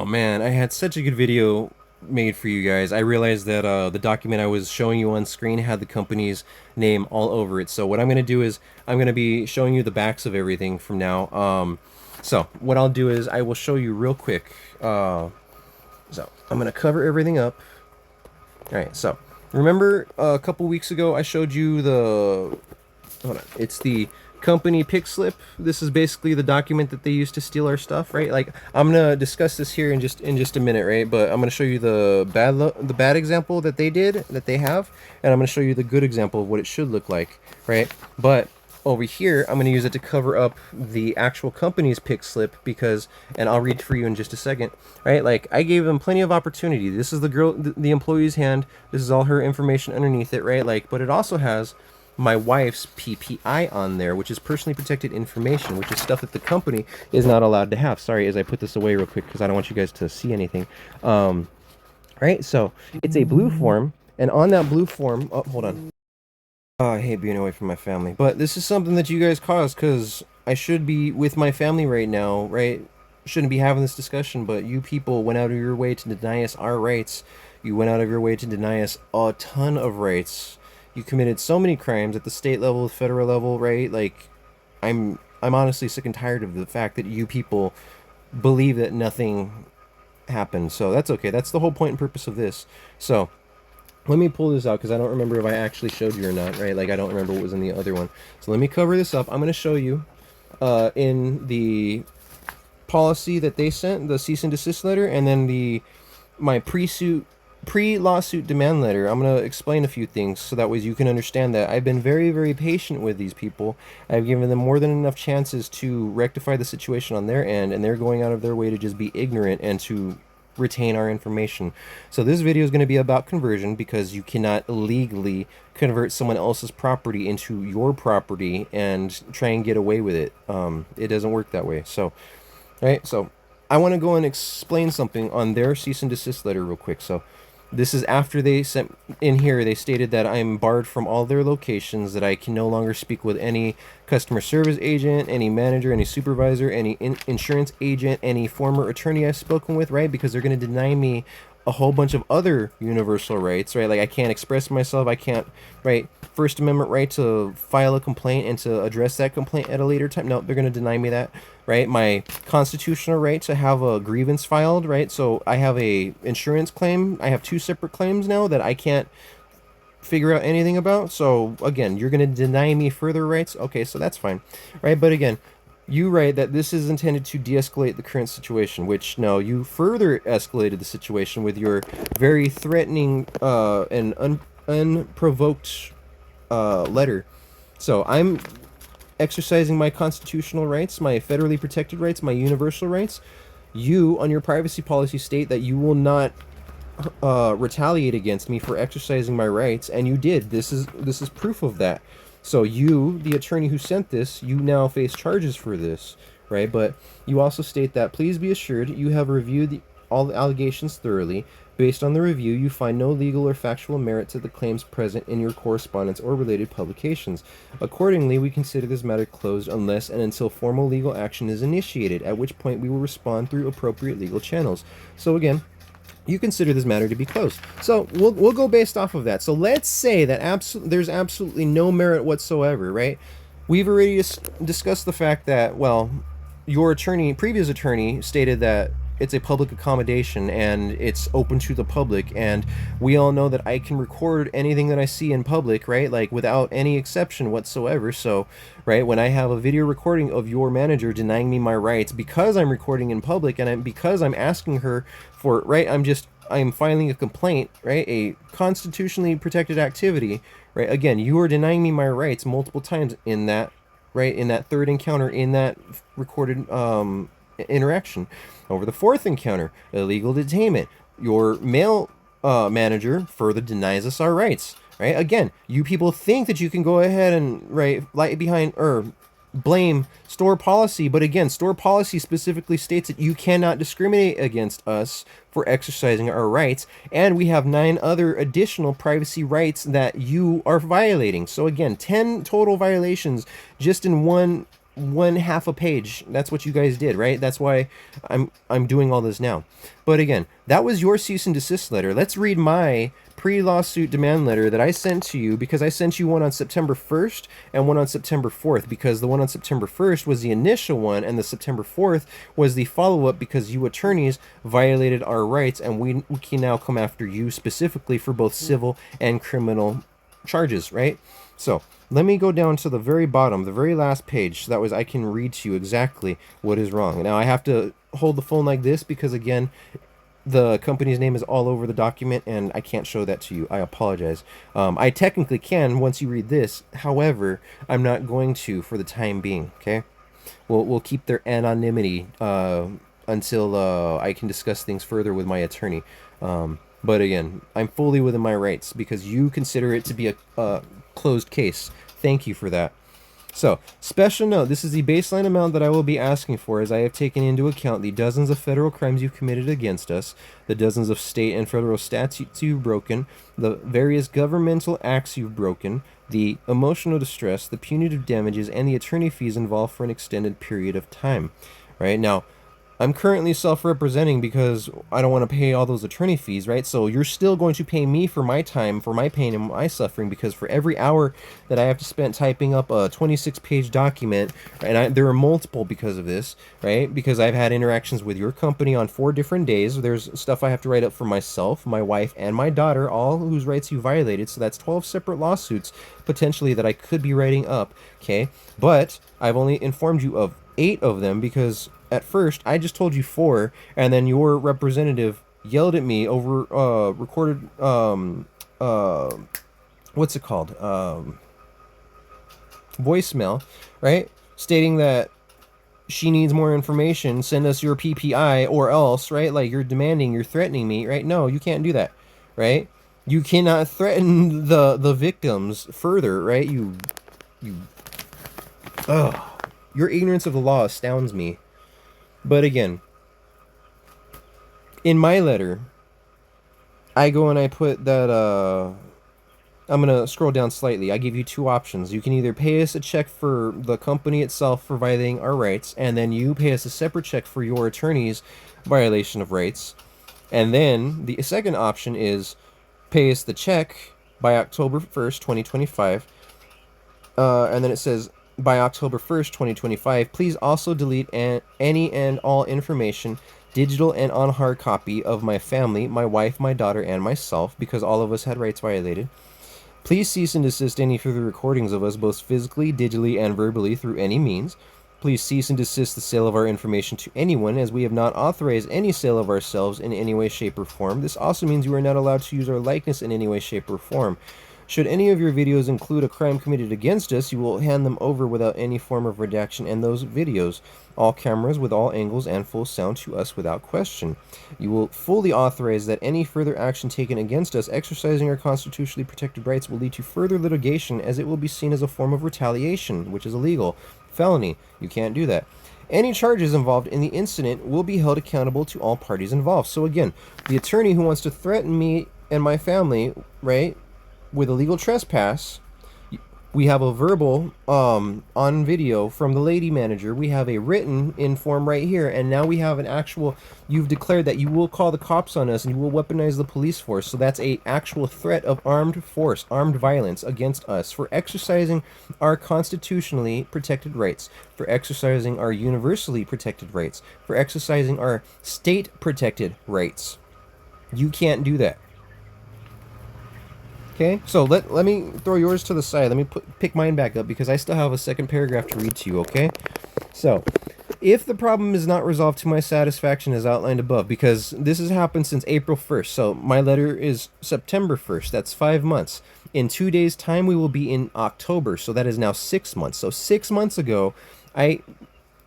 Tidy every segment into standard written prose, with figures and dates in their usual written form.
Oh man, I had such a good video made for you guys. I realized that the document I was showing you on screen had the company's name all over it. So what I'm going to do is I'm going to be showing you the backs of everything from now. So what I'll do is I will show you real quick. So I'm going to cover everything up. All right, so remember a couple weeks ago I showed you the hold on. It's the company pick slip. This is basically the document that they use to steal our stuff, right? Like I'm gonna discuss this here in just a minute, right? But I'm gonna show you the bad example that they have, and I'm gonna show you the good example of what it should look like, right? But over here, I'm going to use it to cover up the actual company's pick slip because, and I'll read for you in just a second, right? Like, I gave them plenty of opportunity. This is the employee's hand. This is all her information underneath it, right? Like, but it also has my wife's PPI on there, which is personally protected information, which is stuff that the company is not allowed to have. Sorry, as I put this away real quick because I don't want you guys to see anything. Right? So, it's a blue form, and on that blue form, oh, hold on. Oh, I hate being away from my family. But this is something that you guys caused because I should be with my family right now, right? Shouldn't be having this discussion, but you people went out of your way to deny us our rights. You went out of your way to deny us a ton of rights. You committed so many crimes at the state level, federal level, right? Like, I'm honestly sick and tired of the fact that you people believe that nothing happened. So that's okay. That's the whole point and purpose of this. So let me pull this out because I don't remember if I actually showed you or not, right? Like I don't remember what was in the other one. So let me cover this up. I'm going to show you in the policy that they sent, the cease and desist letter, and then my pre-lawsuit demand letter. I'm going to explain a few things so that way you can understand that I've been very, very patient with these people. I've given them more than enough chances to rectify the situation on their end, and they're going out of their way to just be ignorant and to retain our information. So this video is going to be about conversion because you cannot legally convert someone else's property into your property and try and get away with it. It doesn't work that way. So, right. So I want to go and explain something on their cease and desist letter real quick. So this is after they sent in here, they stated that I'm barred from all their locations, that I can no longer speak with any customer service agent, any manager, any supervisor, any insurance agent, any former attorney I've spoken with, right? Because they're going to deny me a whole bunch of other universal rights, right? Like I can't express myself, I can't, right? First Amendment right to file a complaint and to address that complaint at a later time. No, they're going to deny me that, right? My constitutional right to have a grievance filed, right? So I have a insurance claim. I have two separate claims now that I can't figure out anything about. So again, you're going to deny me further rights. Okay, so that's fine, right? But again, you write that this is intended to de-escalate the current situation, which no, you further escalated the situation with your very threatening and unprovoked letter. So I'm exercising my constitutional rights, my federally protected rights, my universal rights. You, on your privacy policy, state that you will not retaliate against me for exercising my rights, and you did. This is proof of that. So you, the attorney who sent this, you now face charges for this, right? But you also state that please be assured you have reviewed all the allegations thoroughly. Based on the review, you find no legal or factual merit to the claims present in your correspondence or related publications. Accordingly, we consider this matter closed unless and until formal legal action is initiated, at which point we will respond through appropriate legal channels. So again, you consider this matter to be closed. So we'll go based off of that. So let's say that there's absolutely no merit whatsoever, right? We've already discussed the fact that, well, your previous attorney, stated that it's a public accommodation and it's open to the public, and we all know that I can record anything that I see in public, right? Like without any exception whatsoever. So, right, when I have a video recording of your manager denying me my rights because I'm recording in public and because I'm asking her for, right, I'm filing a complaint, right? A constitutionally protected activity, right? Again, you are denying me my rights multiple times in that, right? In that third encounter, in that recorded interaction. Over the fourth encounter, illegal detainment. Your male manager further denies us our rights, right? Again, you people think that you can go ahead and, right, light behind, or blame store policy, but again, store policy specifically states that you cannot discriminate against us for exercising our rights, and we have 9 other additional privacy rights that you are violating. So again, 10 total violations just in one one half a page. That's what you guys did, right? That's why I'm doing all this now. But again, that was your cease and desist letter. Let's read my pre-lawsuit demand letter that I sent to you, because I sent you one on September 1st and one on September 4th, because the one on September 1st was the initial one and the September 4th was the follow-up, because you attorneys violated our rights, and we can now come after you specifically for both civil and criminal charges, right? So let me go down to the very bottom, the very last page, so that was I can read to you exactly what is wrong. Now I have to hold the phone like this because, again, the company's name is all over the document and I can't show that to you. I apologize. I technically can once you read this. However, I'm not going to for the time being, okay? We'll keep their anonymity until I can discuss things further with my attorney. But again, I'm fully within my rights because you consider it to be a closed case. Thank you for that. So, special note, this is the baseline amount that I will be asking for, as I have taken into account the dozens of federal crimes you've committed against us, the dozens of state and federal statutes you've broken, the various governmental acts you've broken, the emotional distress, the punitive damages, and the attorney fees involved for an extended period of time. Right? Now, I'm currently self-representing because I don't want to pay all those attorney fees, right? So you're still going to pay me for my time, for my pain and my suffering, because for every hour that I have to spend typing up a 26-page document, and there are multiple because of this, right? Because I've had interactions with your company on 4 different days. There's stuff I have to write up for myself, my wife, and my daughter, all whose rights you violated. So that's 12 separate lawsuits, potentially, that I could be writing up, okay? But I've only informed you of 8 of them because at first I just told you 4, and then your representative yelled at me over recorded what's it called, voicemail, right, stating that she needs more information, send us your PPI or else, right? Like, you're demanding, you're threatening me, right? No, you can't do that, right? You cannot threaten the victims further, right? Ugh. Your ignorance of the law astounds me. But again, in my letter, I go and I put that, I'm going to scroll down slightly. I give you 2 options. You can either pay us a check for the company itself for violating our rights, and then you pay us a separate check for your attorney's violation of rights. And then the second option is pay us the check by October 1st, 2025. And then it says, by October 1st, 2025, please also delete any and all information, digital and on hard copy, of my family, my wife, my daughter, and myself, because all of us had rights violated. Please cease and desist any further recordings of us, both physically, digitally, and verbally, through any means. Please cease and desist the sale of our information to anyone, as we have not authorized any sale of ourselves in any way, shape, or form. This also means you are not allowed to use our likeness in any way, shape, or form. Should any of your videos include a crime committed against us, you will hand them over without any form of redaction and those videos, all cameras with all angles and full sound, to us without question. You will fully authorize that any further action taken against us exercising our constitutionally protected rights will lead to further litigation, as it will be seen as a form of retaliation, which is illegal. Felony. You can't do that. Any charges involved in the incident will be held accountable to all parties involved. So again, the attorney who wants to threaten me and my family, right, with illegal trespass, we have a verbal on video from the lady manager, we have a written in form right here, and now we have an actual, you've declared that you will call the cops on us and you will weaponize the police force. So that's a actual threat of armed force, armed violence against us for exercising our constitutionally protected rights, for exercising our universally protected rights, for exercising our state protected rights. You can't do that. Okay, so let me throw yours to the side. Let me pick mine back up because I still have a second paragraph to read to you, okay? So, if the problem is not resolved to my satisfaction as outlined above, because this has happened since April 1st, so my letter is September 1st, that's 5 months. In 2 days' time, we will be in October, so that is now 6 months. So 6 months ago, I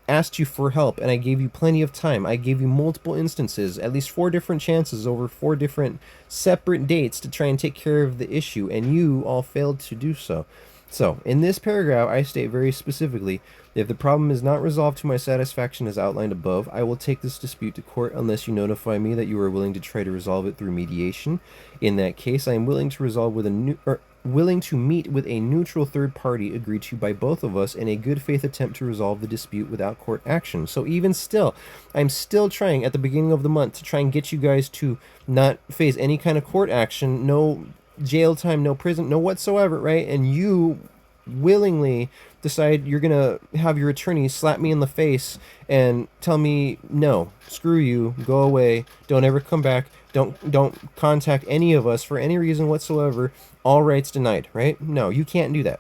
asked you for help, and I gave you plenty of time. I gave you multiple instances, at least 4 different chances over 4 different separate dates to try and take care of the issue, and you all failed to do so. So, in this paragraph, I state very specifically, if the problem is not resolved to my satisfaction as outlined above, I will take this dispute to court unless you notify me that you are willing to try to resolve it through mediation. In that case, I am willing to resolve with a new, willing to meet with a neutral third party agreed to by both of us in a good faith attempt to resolve the dispute without court action. So even still, I'm still trying at the beginning of the month to try and get you guys to not face any kind of court action, no jail time, no prison, no whatsoever, right? And you willingly decide you're gonna have your attorney slap me in the face and tell me no, screw you, go away, don't ever come back, don't contact any of us for any reason whatsoever, all rights denied, right? No, you can't do that.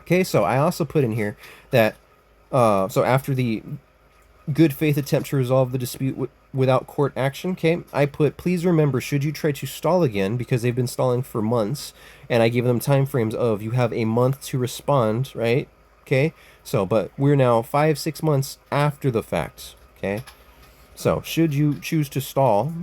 Okay, so I also put in here that so after the good faith attempt to resolve the dispute without court action, okay, I put, please remember, should you try to stall again, because they've been stalling for months, and I gave them time frames of you have a month to respond, right? Okay, so but we're now 5-6 months after the fact. Okay, so should you choose to stall,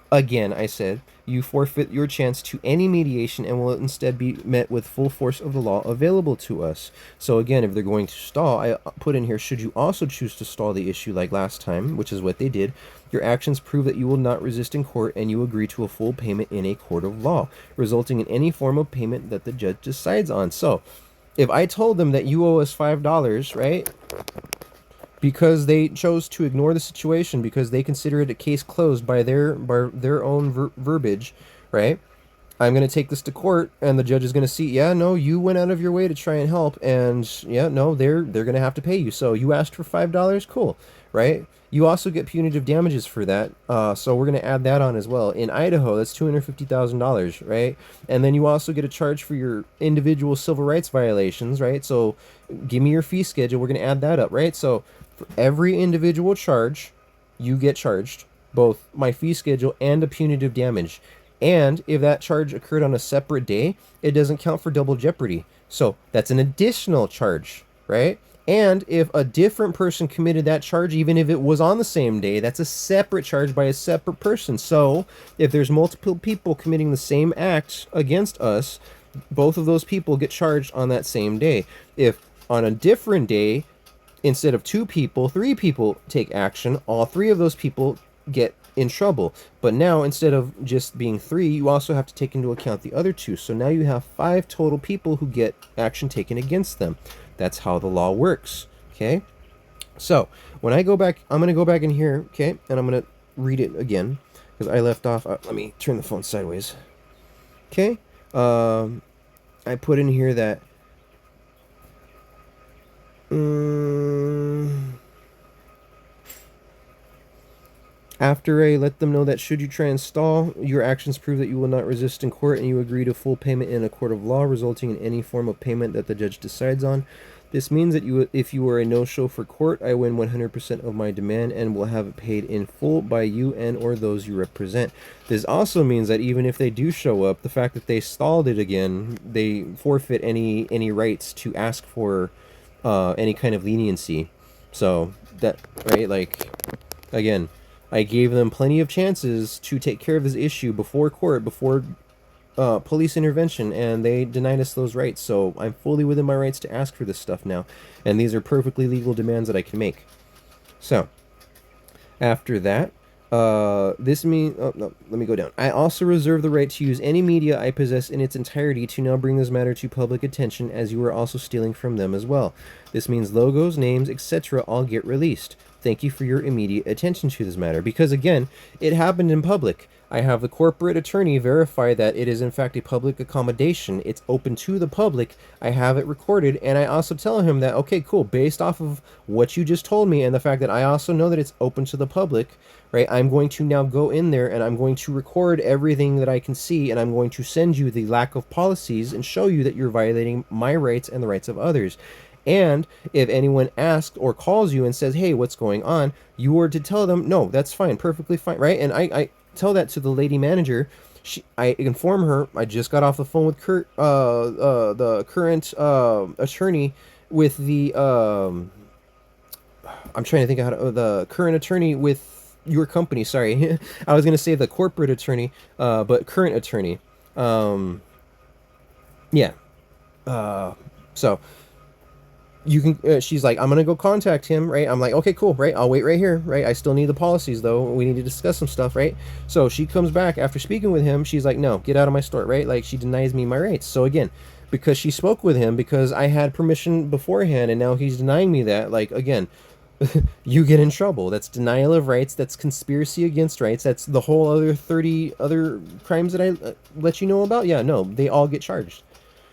again, I said, you forfeit your chance to any mediation and will instead be met with full force of the law available to us. So again, if they're going to stall, I put in here, should you also choose to stall the issue like last time, which is what they did, your actions prove that you will not resist in court and you agree to a full payment in a court of law, resulting in any form of payment that the judge decides on. So if I told them that you owe us $5, right, because they chose to ignore the situation because they consider it a case closed by their own verbiage, right? I'm going to take this to court, and the judge is going to see, yeah, no, you went out of your way to try and help, and yeah, no, they're going to have to pay you. So you asked for $5, cool, right? You also get punitive damages for that, so we're going to add that on as well. In Idaho, that's $250,000, right? And then you also get a charge for your individual civil rights violations, right? So give me your fee schedule. We're going to add that up, right? So for every individual charge, you get charged both my fee schedule and a punitive damage. And if that charge occurred on a separate day, it doesn't count for double jeopardy. So that's an additional charge, right? And if a different person committed that charge, even if it was on the same day, that's a separate charge by a separate person. So if there's multiple people committing the same act against us, both of those people get charged on that same day. If on a different day, instead of 2 people, 3 people take action, all 3 of those people get in trouble. But now, instead of just being 3, you also have to take into account the other 2. So now you have 5 total people who get action taken against them. That's how the law works. Okay? So, when I go back, I'm going to go back in here, okay? And I'm going to read it again, because I left off. Let me turn the phone sideways. Okay? I put in here that after I let them know that should you try and stall, your actions prove that you will not resist in court and you agree to full payment in a court of law, resulting in any form of payment that the judge decides on. This means that if you are a no-show for court, I win 100% of my demand and will have it paid in full by you and or those you represent. This also means that even if they do show up, the fact that they stalled it again, they forfeit any rights to ask for any kind of leniency. So that, right, like, again, I gave them plenty of chances to take care of this issue before court, before police intervention, and they denied us those rights. So I'm fully within my rights to ask for this stuff now, and these are perfectly legal demands that I can make. So after that, this means, oh no, let me go down. I also reserve the right to use any media I possess in its entirety to now bring this matter to public attention, as you are also stealing from them as well. This means logos, names, etc. all get released. Thank you for your immediate attention to this matter, because again, it happened in public. I have the corporate attorney verify that it is in fact a public accommodation. It's open to the public. I have it recorded, and I also tell him that, okay, cool, based off of what you just told me and the fact that I also know that it's open to the public, right, I'm going to now go in there and I'm going to record everything that I can see, and I'm going to send you the lack of policies and show you that you're violating my rights and the rights of others. And if anyone asks or calls you and says, hey, what's going on, you are to tell them, no, that's fine, perfectly fine, right? And I tell that to the lady manager. I inform her, I just got off the phone with the current attorney with the, I'm trying to think of how to, the current attorney with your company, sorry. I was going to say the corporate attorney, but current attorney. Yeah. So you can she's like, I'm gonna go contact him, right? I'm like, okay, cool, right? I'll wait right here, right? I still need the policies though, we need to discuss some stuff, right? So she comes back after speaking with him. She's like, no, get out of my store, right? Like, she denies me my rights. So again, because she spoke with him, because I had permission beforehand, and now he's denying me that, like, again, you get in trouble. That's denial of rights. That's conspiracy against rights. That's the whole other 30 other crimes that I let you know about. Yeah, no, they all get charged.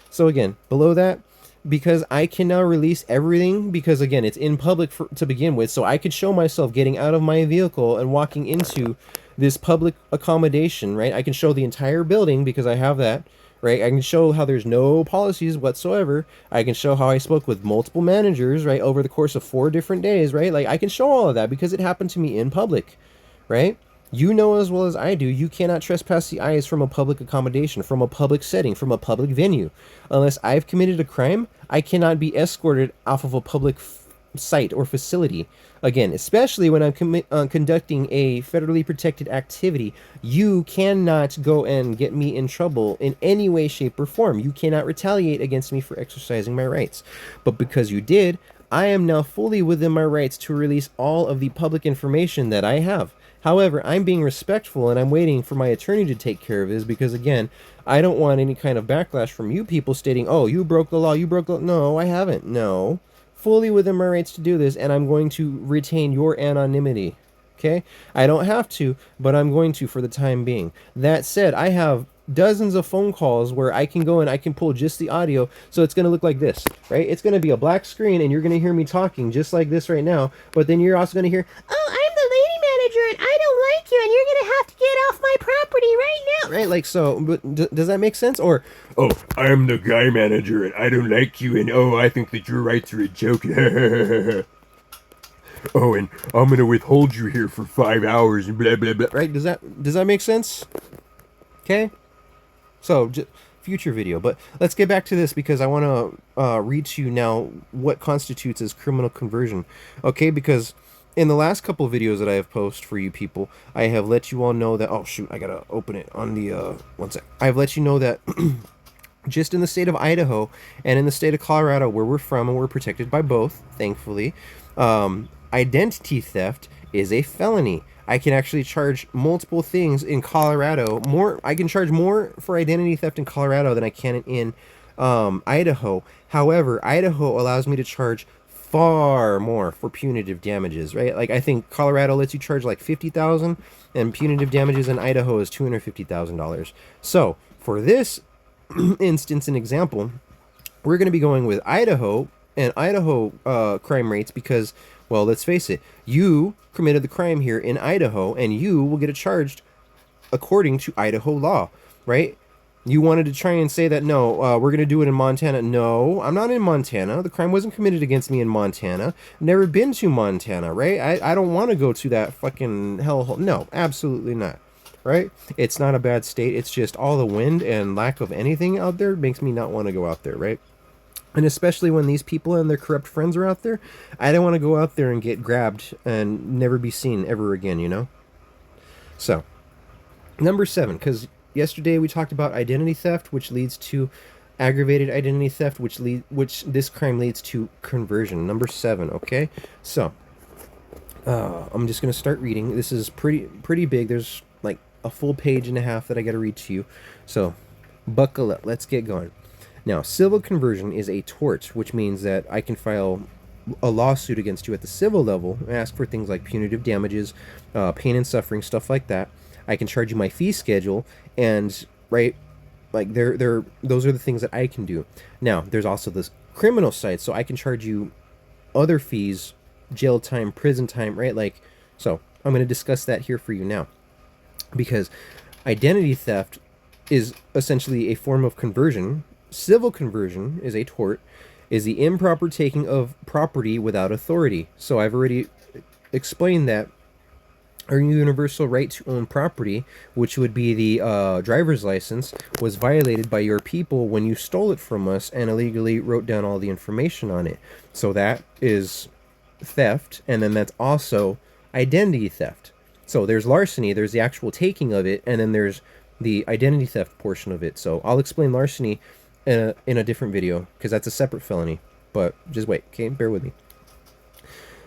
So again, below that, because I can now release everything, because again, it's in public to begin with, so I could show myself getting out of my vehicle and walking into this public accommodation, right? I can show the entire building because I have that, right? I can show how there's no policies whatsoever. I can show how I spoke with multiple managers, right, over the course of 4 different days, right? Like, I can show all of that because it happened to me in public, right? You know as well as I do, you cannot trespass the eyes from a public accommodation, from a public setting, from a public venue. Unless I've committed a crime, I cannot be escorted off of a public site or facility. Again, especially when I'm conducting a federally protected activity, you cannot go and get me in trouble in any way, shape, or form. You cannot retaliate against me for exercising my rights. But because you did, I am now fully within my rights to release all of the public information that I have. However, I'm being respectful and I'm waiting for my attorney to take care of this because, again, I don't want any kind of backlash from you people stating, oh, you broke the law, you broke the law. No, I haven't. No. Fully within my rights to do this, and I'm going to retain your anonymity. Okay? I don't have to, but I'm going to for the time being. That said, I have dozens of phone calls where I can go and I can pull just the audio, so it's going to look like this, right? It's going to be a black screen, and you're going to hear me talking just like this right now, but then you're also going to hear, oh, I'm the lady manager, and I don't like you, and you're going to have to get off my property right now, right? Like, so, but does that make sense? Or, Oh, I'm the guy manager and I don't like you, and oh, I think that your rights are a joke. Oh, and I'm gonna withhold you here for 5 hours and blah blah blah. right? Does that make sense? Okay. So, future video, but let's get back to this because I want to read to you now what constitutes as criminal conversion. Okay, because in the last couple of videos that I have posted for you people, I have let you all know that, oh shoot, I gotta open it on the one sec. I have let you know that just in the state of Idaho and in the state of Colorado, where we're from and we're protected by both, thankfully, identity theft is a felony. I can actually charge multiple things in Colorado. I can charge more for identity theft in Colorado than I can in Idaho. However, Idaho allows me to charge far more for punitive damages, right? Like, I think Colorado lets you charge like $50,000, and punitive damages in Idaho is $250,000. So for this instance and example, we're going to be going with Idaho and Idaho crime rates because, well, let's face it, you committed the crime here in Idaho, and you will get it charged according to Idaho law, right? You wanted to try and say that, no, we're going to do it in Montana. No, I'm not in Montana. The crime wasn't committed against me in Montana. Never been to Montana, right? I don't want to go to that fucking hellhole. No, absolutely not, right? It's not a bad state. It's just all the wind and lack of anything out there makes me not want to go out there, right? And especially when these people and their corrupt friends are out there, I don't want to go out there and get grabbed and never be seen ever again, you know? So, number 7, because yesterday we talked about identity theft, which leads to aggravated identity theft, which this crime leads to conversion. Number 7, okay? So, I'm just going to start reading. This is pretty big. There's like a full page and a half that I got to read to you. So, buckle up. Let's get going. Now, civil conversion is a tort, which means that I can file a lawsuit against you at the civil level and ask for things like punitive damages, pain and suffering, stuff like that. I can charge you my fee schedule, and right, like those are the things that I can do. Now, there's also this criminal side, so I can charge you other fees, jail time, prison time, right? Like, so I'm going to discuss that here for you now, because identity theft is essentially a form of conversion. Civil conversion is a tort, is the improper taking of property without authority. So I've already explained that our universal right to own property, which would be the driver's license, was violated by your people when you stole it from us and illegally wrote down all the information on it. So that is theft, and then that's also identity theft. So there's larceny, there's the actual taking of it, and then there's the identity theft portion of it. So I'll explain larceny in a different video, because that's a separate felony. but just wait, okay? Bear with me.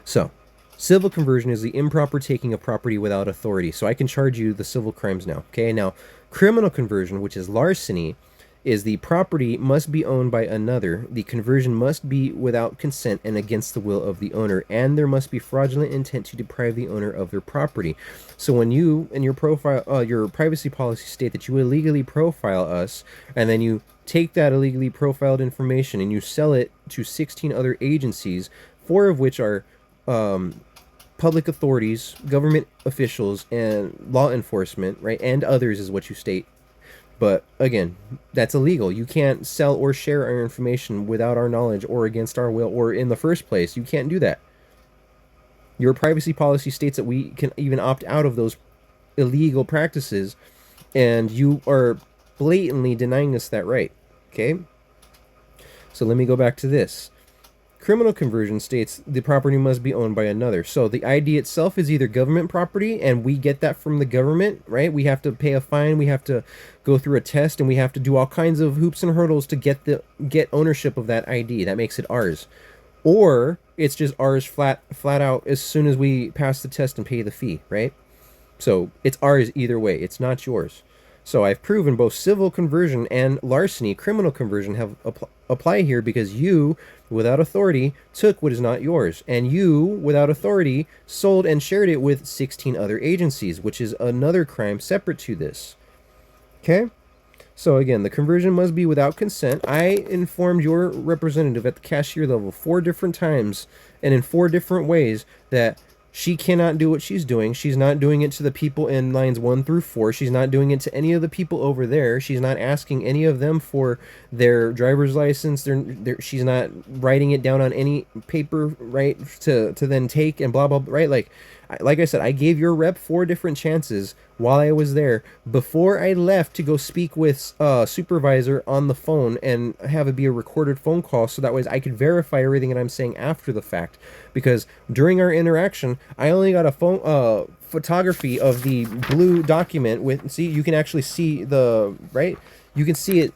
So, civil conversion is the improper taking of property without authority. So I can charge you the civil crimes now, okay? Now, criminal conversion, which is larceny, is the property must be owned by another. The conversion must be without consent and against the will of the owner, and there must be fraudulent intent to deprive the owner of their property. So when you in your profile, your privacy policy state that you illegally profile us, and then you take that illegally profiled information and you sell it to 16 other agencies, 4 of which are public authorities, government officials, and law enforcement, right? And others is what you state. But again, that's illegal. You can't sell or share our information without our knowledge or against our will or in the first place. You can't do that. Your privacy policy states that we can even opt out of those illegal practices, and you are blatantly denying us that right. Okay? So let me go back to this. Criminal conversion states the property must be owned by another. So the ID itself is either government property, and we get that from the government, right? We have to pay a fine, we have to go through a test, and we have to do all kinds of hoops and hurdles to get ownership of that ID. That makes it ours. Or it's just ours flat out as soon as we pass the test and pay the fee, right? So it's ours either way. It's not yours. So I've proven both civil conversion and larceny, criminal conversion, have apply here because you, without authority, took what is not yours, and you, without authority, sold and shared it with 16 other agencies, which is another crime separate to this. Okay? So again, the conversion must be without consent. I informed your representative at the cashier level 4 different times and in 4 different ways that she cannot do what she's doing. She's not doing it to the people in lines 1 through 4. She's not doing it to any of the people over there. She's not asking any of them for their driver's license. She's not writing it down on any paper, right, to then take and blah, blah, blah, right? Like I said, I gave your rep 4 different chances while I was there before I left to go speak with supervisor on the phone and have it be a recorded phone call so that way I could verify everything that I'm saying after the fact. Because during our interaction, I only got a photography of the blue document with, see, you can actually see the, right? You can see it,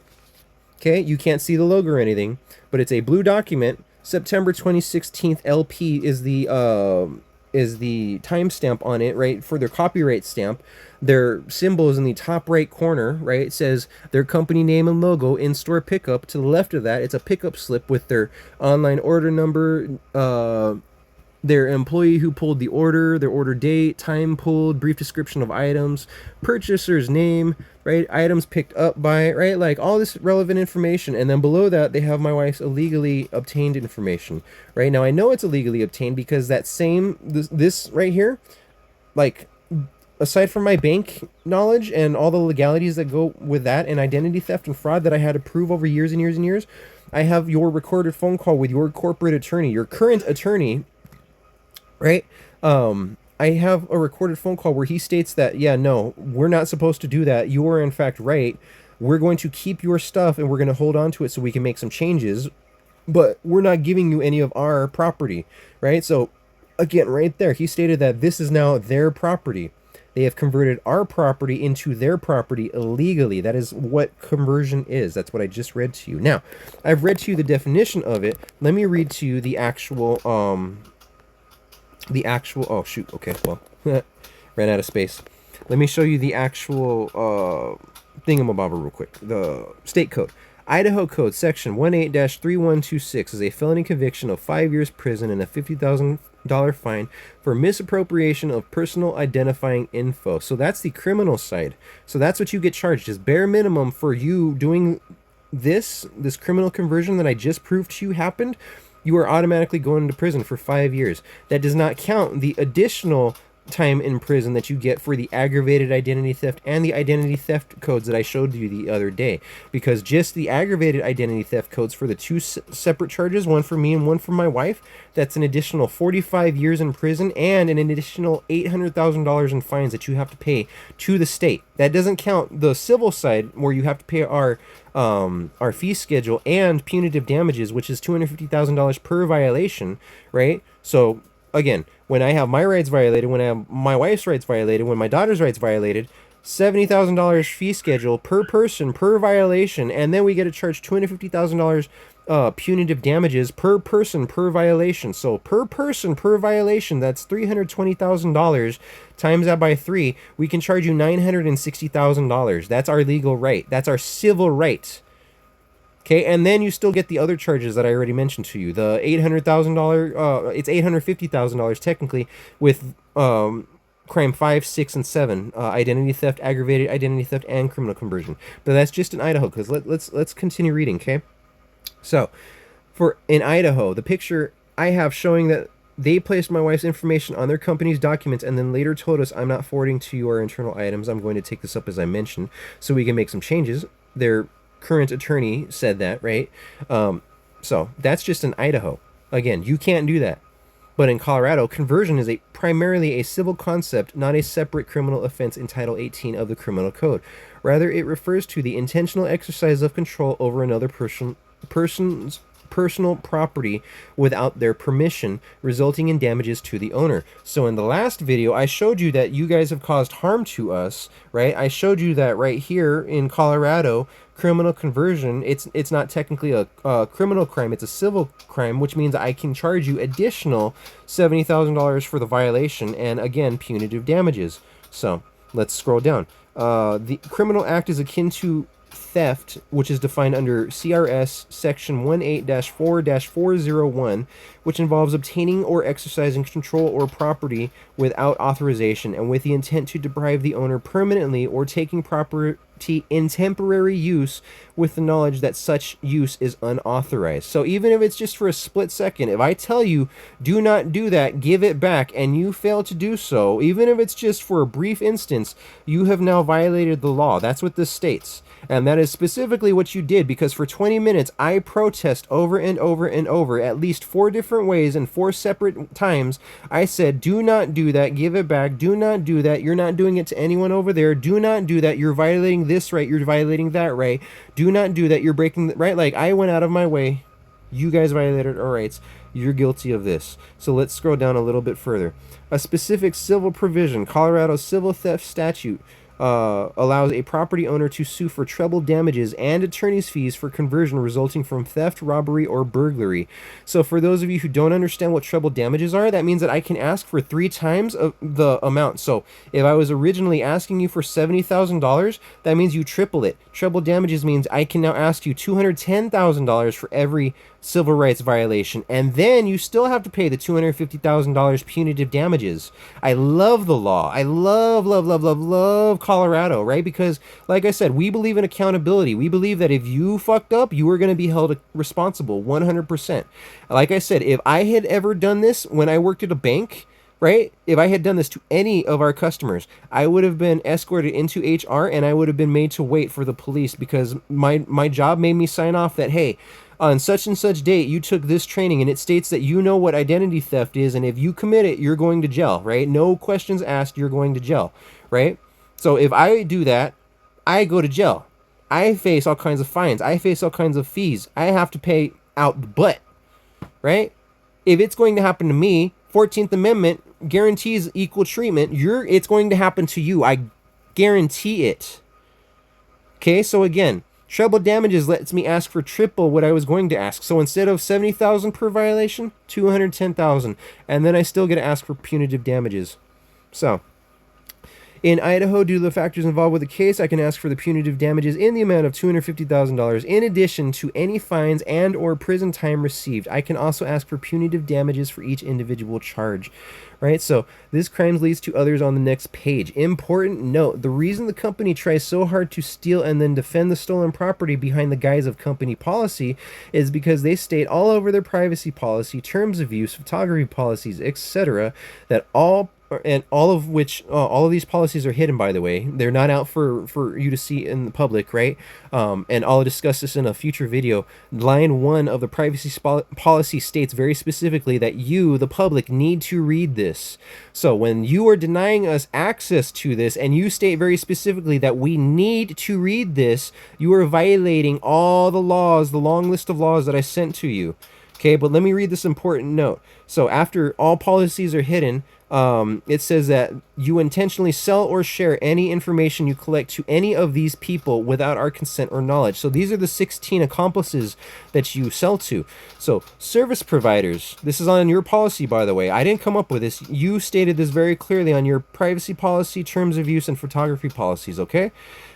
okay? You can't see the logo or anything, but it's a blue document. September 2016 LP is the timestamp on it, right, for their copyright stamp. Their symbol is in the top right corner, right? It says their company name and logo, in-store pickup. To the left of that, it's a pickup slip with their online order number, their employee who pulled the order, their order date, time pulled, brief description of items, purchaser's name, right, items picked up by, right, like all this relevant information. And then below that, they have my wife's illegally obtained information. Right now, I know it's illegally obtained because that same, this right here, like, aside from my bank knowledge and all the legalities that go with that and identity theft and fraud that I had to prove over years and years and years, I have your recorded phone call with your corporate attorney, your current attorney, right? I have a recorded phone call where he states that, yeah, no, we're not supposed to do that. You are in fact right. We're going to keep your stuff and we're going to hold on to it so we can make some changes, but we're not giving you any of our property, right? So again, right there, he stated that this is now their property. They have converted our property into their property illegally. That is what conversion is. That's what I just read to you. Now, I've read to you the definition of it. Let me read to you the actual, oh shoot, okay, well, ran out of space. Let me show you the actual, thingamabobber real quick. The state code. Idaho Code, Section 18-3126 is a felony conviction of 5 years prison and a $50,000 fine for misappropriation of personal identifying info. So that's the criminal side. So that's what you get charged. Is bare minimum for you doing this criminal conversion that I just proved to you happened. You are automatically going into prison for 5 years. That does not count the additional time in prison that you get for the aggravated identity theft and the identity theft codes that I showed you the other day, because just the aggravated identity theft codes for the 2 separate charges, one for me and one for my wife, that's an additional 45 years in prison and an additional $800,000 in fines that you have to pay to the state. That doesn't count the civil side where you have to pay our fee schedule and punitive damages, which is $250,000 per violation, right? So again, when I have my rights violated, when I have my wife's rights violated, when my daughter's rights violated, $70,000 fee schedule per person per violation, and then we get to charge $250,000 punitive damages per person per violation. So per person per violation, that's $320,000. Times that by 3, we can charge you $960,000. That's our legal right. That's our civil right. Okay, and then you still get the other charges that I already mentioned to you. The $800,000, it's $850,000 technically, with crime 5, 6, and 7, identity theft, aggravated identity theft, and criminal conversion. But that's just in Idaho. Because let's continue reading. Okay, so for in Idaho, the picture I have showing that they placed my wife's information on their company's documents and then later told us, I'm not forwarding to you our internal items. I'm going to take this up as I mentioned so we can make some changes. Their current attorney said that, right? So that's just in Idaho. Again, you can't do that. But in Colorado, conversion is primarily a civil concept, not a separate criminal offense in Title 18 of the Criminal Code. Rather, it refers to the intentional exercise of control over another person's personal property without their permission, resulting in damages to the owner. So in the last video, I showed you that you guys have caused harm to us, right? I showed you that right here in Colorado, criminal conversion, it's not technically a criminal crime, it's a civil crime, which means I can charge you additional $70,000 for the violation, and again, punitive damages. So let's scroll down. The criminal act is akin to theft, which is defined under CRS section 18-4-401, which involves obtaining or exercising control or property without authorization and with the intent to deprive the owner permanently, or taking property in temporary use with the knowledge that such use is unauthorized. So even if it's just for a split second, if I tell you do not do that, give it back, and you fail to do so, even if it's just for a brief instance, you have now violated the law. That's what this states. And that is specifically what you did, because for 20 minutes I protest over and over and over, at least 4 different ways and 4 separate times. I said, do not do that, give it back, do not do that, you're not doing it to anyone over there, do not do that, you're violating this right, you're violating that right, do not do that, you're breaking the right. Like, I went out of my way, you guys violated our rights, you're guilty of this. So let's scroll down a little bit further. A specific civil provision, Colorado civil theft statute, allows a property owner to sue for treble damages and attorney's fees for conversion resulting from theft, robbery, or burglary. So for those of you who don't understand what treble damages are, that means that I can ask for 3 times of the amount. So if I was originally asking you for $70,000, that means you triple it. Treble damages means I can now ask you $210,000 for every civil rights violation, and then you still have to pay the $250,000 punitive damages. I love the law. I love Colorado, right? Because, like I said, we believe in accountability. We believe that if you fucked up, you are going to be held responsible 100%. Like I said, if I had ever done this when I worked at a bank, right? If I had done this to any of our customers, I would have been escorted into HR and I would have been made to wait for the police, because my job made me sign off that, hey, on such and such date, you took this training and it states that you know what identity theft is, and if you commit it, you're going to jail, right? No questions asked, you're going to jail, right? So if I do that, I go to jail. I face all kinds of fines. I face all kinds of fees. I have to pay out the butt, right? If it's going to happen to me, 14th Amendment guarantees equal treatment. It's going to happen to you. I guarantee it. Okay, so again, treble damages lets me ask for triple what I was going to ask. So instead of $70,000 per violation, $210,000, and then I still get to ask for punitive damages. So in Idaho, due to the factors involved with the case, I can ask for the punitive damages in the amount of $250,000 in addition to any fines and or prison time received. I can also ask for punitive damages for each individual charge. Right, so this crime leads to others on the next page. Important note, the reason the company tries so hard to steal and then defend the stolen property behind the guise of company policy is because they state all over their privacy policy, terms of use, photography policies, etc., that all of these policies are hidden, by the way. They're not out for you to see in the public, right? And I'll discuss this in a future video. Line 1 of the privacy policy states very specifically that you, the public, need to read this. So when you are denying us access to this and you state very specifically that we need to read this, you are violating all the laws, the long list of laws that I sent to you. Okay, but let me read this important note. So after all policies are hidden, it says that you intentionally sell or share any information you collect to any of these people without our consent or knowledge. So these are the 16 accomplices that you sell to. So service providers, this is on your policy, by the way. I didn't come up with this. You stated this very clearly on your privacy policy, terms of use, and photography policies, okay?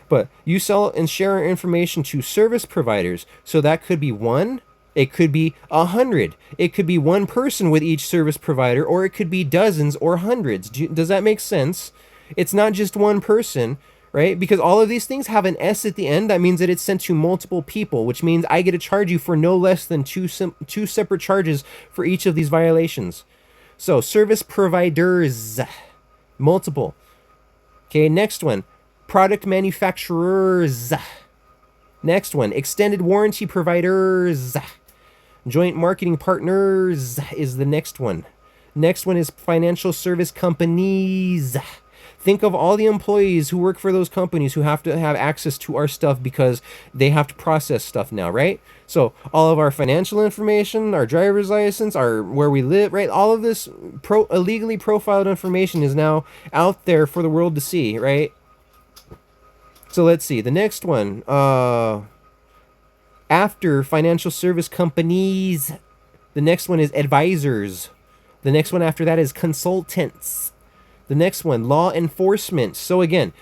But you sell and share information to service providers. So that could be one, it could be 100. It could be one person with each service provider, or it could be dozens or hundreds. Does that make sense? It's not just one person, right? Because all of these things have an S at the end. That means that it's sent to multiple people, which means I get to charge you for no less than two separate charges for each of these violations. So service providers, multiple. Okay, next one, product manufacturers. Next one, extended warranty providers. Joint marketing partners is the next one. Next one is financial service companies. Think of all the employees who work for those companies who have to have access to our stuff because they have to process stuff now, right? So all of our financial information, our driver's license, our where we live, right? All of this illegally profiled information is now out there for the world to see, right? So let's see. The next one, after financial service companies, the next one is advisors. The next one after that is consultants. The next one, law enforcement. So again,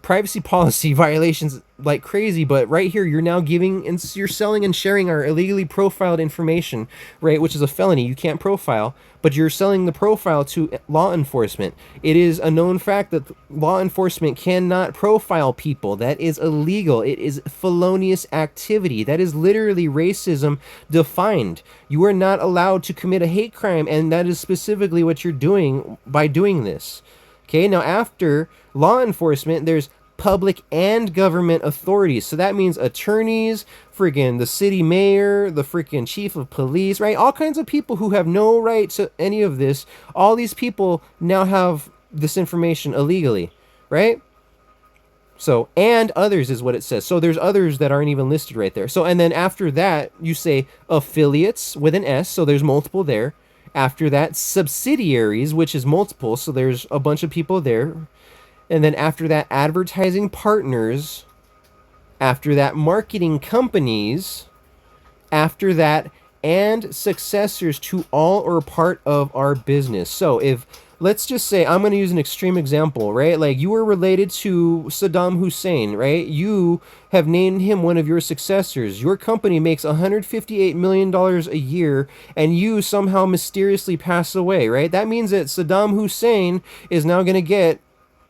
privacy policy violations like crazy, but right here you're now giving and you're selling and sharing our illegally profiled information, right, which is a felony. You can't profile, but you're selling the profile to law enforcement. It is a known fact that law enforcement cannot profile people. That is illegal. It is felonious activity. That is literally racism defined. You are not allowed to commit a hate crime, and that is specifically what you're doing by doing this. Okay, now after law enforcement, there's public and government authorities. So that means attorneys, friggin' the city mayor, the freaking chief of police, right? All kinds of people who have no right to any of this. All these people now have this information illegally, right? So, and others is what it says. So there's others that aren't even listed right there. So, and then after that, you say affiliates with an S. So there's multiple there. After that, subsidiaries, which is multiple. So there's a bunch of people there. And then after that, advertising partners. After that, marketing companies. After that, and successors to all or part of our business. So if, let's just say, I'm going to use an extreme example, right? Like you were related to Saddam Hussein, right? You have named him one of your successors. Your company makes $158 million a year, and you somehow mysteriously pass away, right? That means that Saddam Hussein is now going to get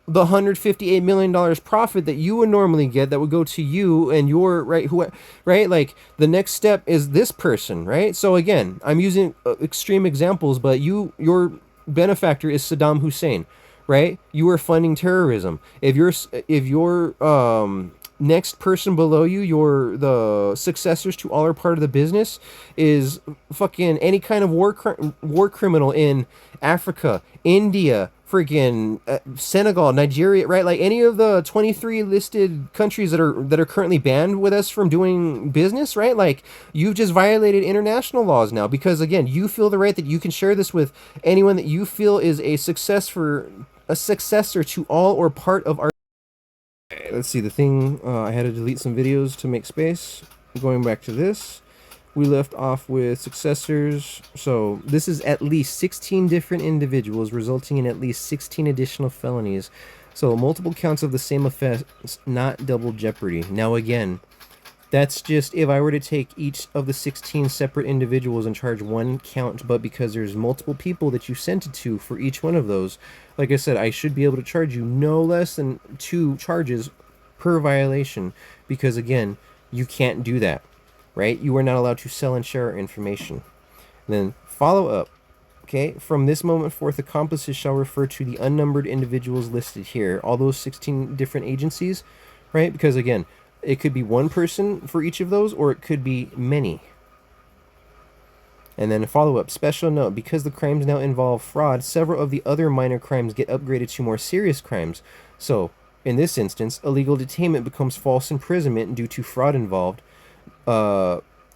the $158 million profit that you would normally get that would go to you and your right, like the next step is this person, right? So again, I'm using extreme examples, but your benefactor is Saddam Hussein, right? You are funding terrorism. If your next person below you, the successors to all or part of the business, is fucking any kind of war criminal in Africa, India, freaking Senegal, Nigeria, right? Like any of the 23 listed countries that are currently banned with us from doing business, right? Like you've just violated international laws now because again, you feel the right that you can share this with anyone that you feel is a successor to all or part of our. Let's see the thing. I had to delete some videos to make space. Going back to this. We left off with successors. So this is at least 16 different individuals, resulting in at least 16 additional felonies. So multiple counts of the same offense, not double jeopardy. Now again, that's just if I were to take each of the 16 separate individuals and charge one count, but because there's multiple people that you sent it to for each one of those, like I said, I should be able to charge you no less than 2 charges per violation, because again, you can't do that. Right? You are not allowed to sell and share our information. And then follow up. Okay? From this moment forth, accomplices shall refer to the unnumbered individuals listed here. All those 16 different agencies, right? Because again, it could be one person for each of those, or it could be many. And then follow up. Special note, because the crimes now involve fraud, several of the other minor crimes get upgraded to more serious crimes. So, in this instance, illegal detainment becomes false imprisonment due to fraud involved.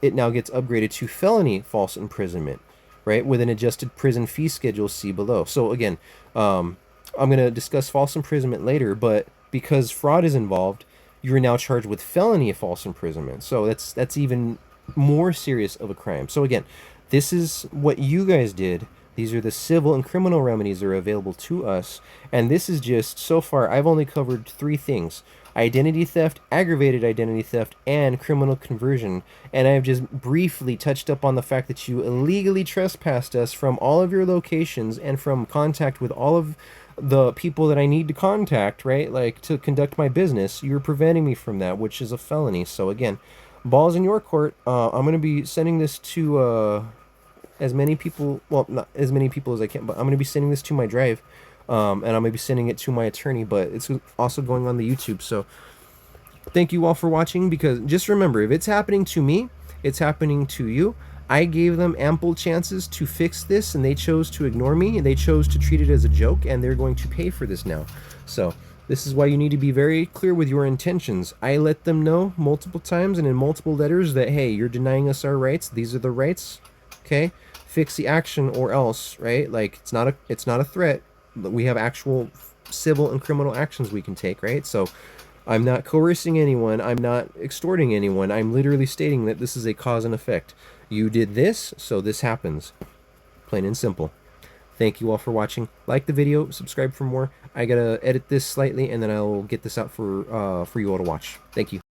it now gets upgraded to felony false imprisonment, right? With an adjusted prison fee schedule, see below. So again, I'm going to discuss false imprisonment later, but because fraud is involved, you are now charged with felony false imprisonment. So that's even more serious of a crime. So again, this is what you guys did. These are the civil and criminal remedies that are available to us. And this is just, so far, I've only covered 3 things: identity theft, aggravated identity theft, and criminal conversion. And I've just briefly touched up on the fact that you illegally trespassed us from all of your locations and from contact with all of the people that I need to contact, right? Like, to conduct my business. You're preventing me from that, which is a felony. So again, ball's in your court. I'm going to be sending this to as many people, well, not as many people as I can, but I'm going to be sending this to my drive. And I'm going to be sending it to my attorney, but it's also going on the YouTube. So thank you all for watching, because just remember, if it's happening to me, it's happening to you. I gave them ample chances to fix this, and they chose to ignore me, and they chose to treat it as a joke, and they're going to pay for this now. So this is why you need to be very clear with your intentions. I let them know multiple times and in multiple letters that, hey, you're denying us our rights. These are the rights. Okay? Fix the action or else, right? Like, it's not a threat. We have actual civil and criminal actions we can take, right? So I'm not coercing anyone. I'm not extorting anyone. I'm literally stating that this is a cause and effect. You did this, so this happens. Plain and simple. Thank you all for watching. Like the video, subscribe for more. I gotta edit this slightly, and then I'll get this out for you all to watch. Thank you.